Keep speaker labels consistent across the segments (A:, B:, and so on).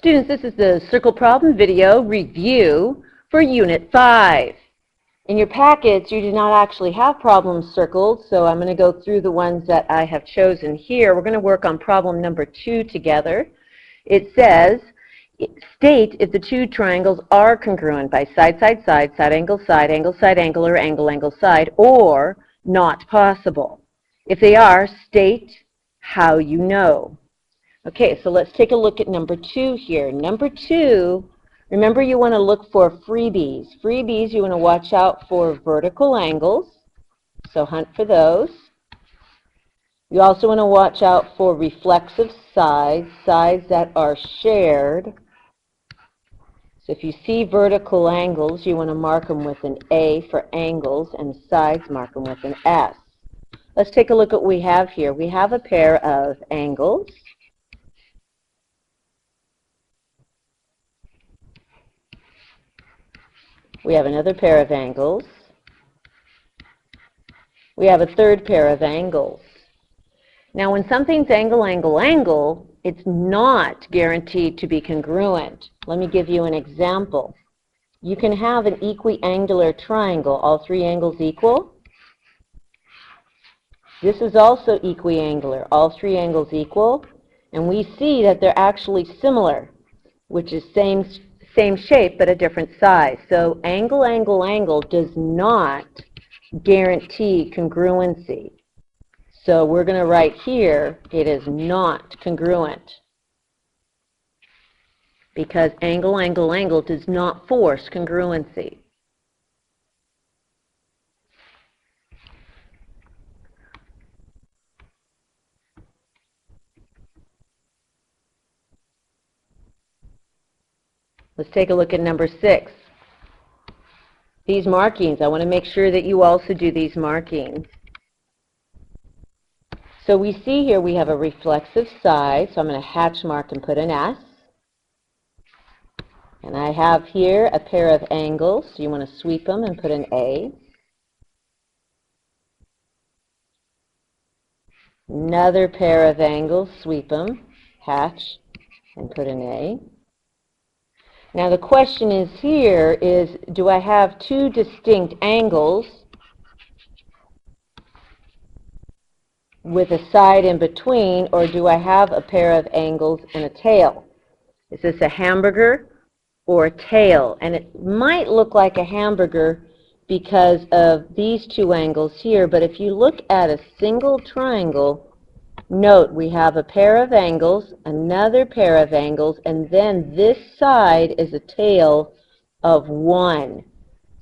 A: Students, this is the circle problem video review for Unit 5. In your packets, you do not actually have problems circled, so I'm going to go through the ones that I have chosen here. We're going to work on problem number 2 together. It says, state if the two triangles are congruent by side, side, side, side, angle, or angle, angle, side, or not possible. If they are, state how you know. Okay, so let's take a look at number 2 here. Number 2, remember you want to look for freebies. Freebies, you want to watch out for vertical angles, so hunt for those. You also want to watch out for reflexive sides, sides that are shared. So if you see vertical angles, you want to mark them with an A for angles, and sides, mark them with an S. Let's take a look at what we have here. We have a pair of angles. We have another pair of angles. We have a third pair of angles. Now, when something's angle, angle, angle, it's not guaranteed to be congruent. Let me give you an example. You can have an equiangular triangle, all three angles equal. This is also equiangular, all three angles equal. And we see that they're actually similar, which is same shape but a different size. So angle, angle, angle does not guarantee congruency. So we're going to write here, it is not congruent, because angle, angle, angle does not force congruency. Let's take a look at number 6. These markings, I want to make sure that you also do these markings. So we see here we have a reflexive side, so I'm going to hatch mark and put an S. And I have here a pair of angles, so you want to sweep them and put an A. Another pair of angles, sweep them, hatch, and put an A. Now the question is here is, do I have two distinct angles with a side in between, or do I have a pair of angles and a tail? Is this a hamburger or a tail? And it might look like a hamburger because of these two angles here, but if you look at a single triangle, note we have a pair of angles, another pair of angles, and then this side is a tail of 1.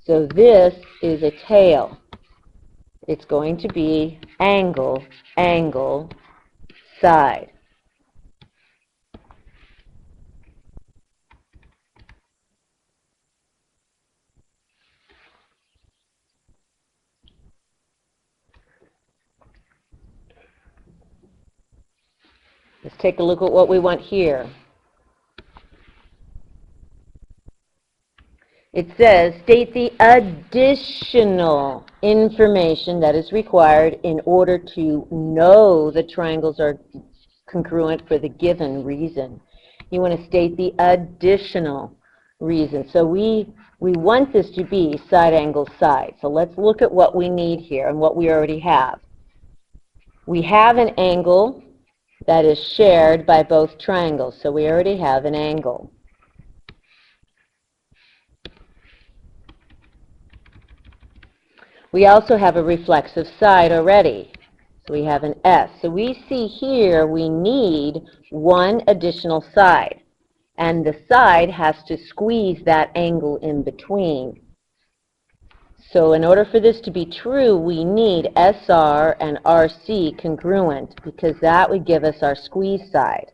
A: So this is a tail. It's going to be angle, angle, side. Let's take a look at what we want here. It says, state the additional information that is required in order to know the triangles are congruent for the given reason. You want to state the additional reason. So we want this to be side, angle, side. So let's look at what we need here and what we already have. We have an angle that is shared by both triangles, so we already have an angle. We also have a reflexive side already, so we have an S. So we see here we need one additional side, and the side has to squeeze that angle in between. So in order for this to be true, we need SR and RC congruent, because that would give us our squeeze side.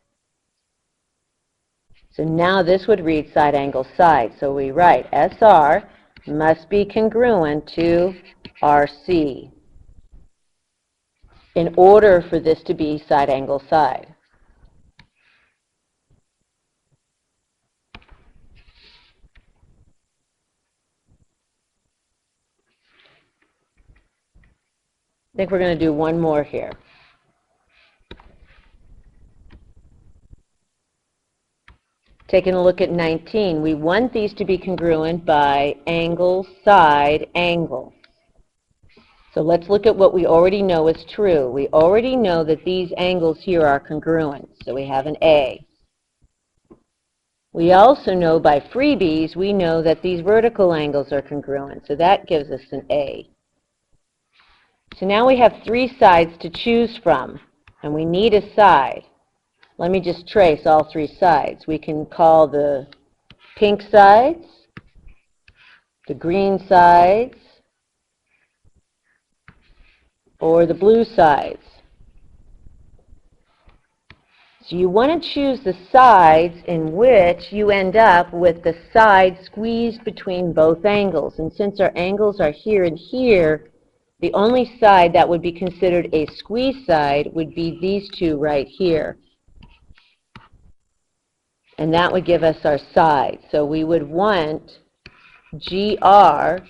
A: So now this would read side, angle, side. So we write SR must be congruent to RC in order for this to be side, angle, side. I think we're going to do one more here. Taking a look at 19, we want these to be congruent by angle, side, angle. So let's look at what we already know is true. We already know that these angles here are congruent, so we have an A. We also know by freebies, we know that these vertical angles are congruent, so that gives us an A. So now we have 3 sides to choose from, and we need a side. Let me just trace all 3 sides. We can call the pink sides, the green sides, or the blue sides. So you want to choose the sides in which you end up with the side squeezed between both angles. And since our angles are here and here, the only side that would be considered a squeeze side would be these 2 right here. And that would give us our side. So we would want GR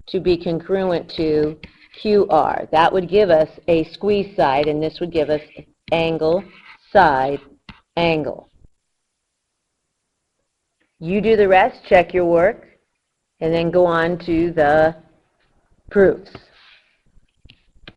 A: to be congruent to QR. That would give us a squeeze side, and this would give us angle, side, angle. You do the rest, check your work, and then go on to the proofs.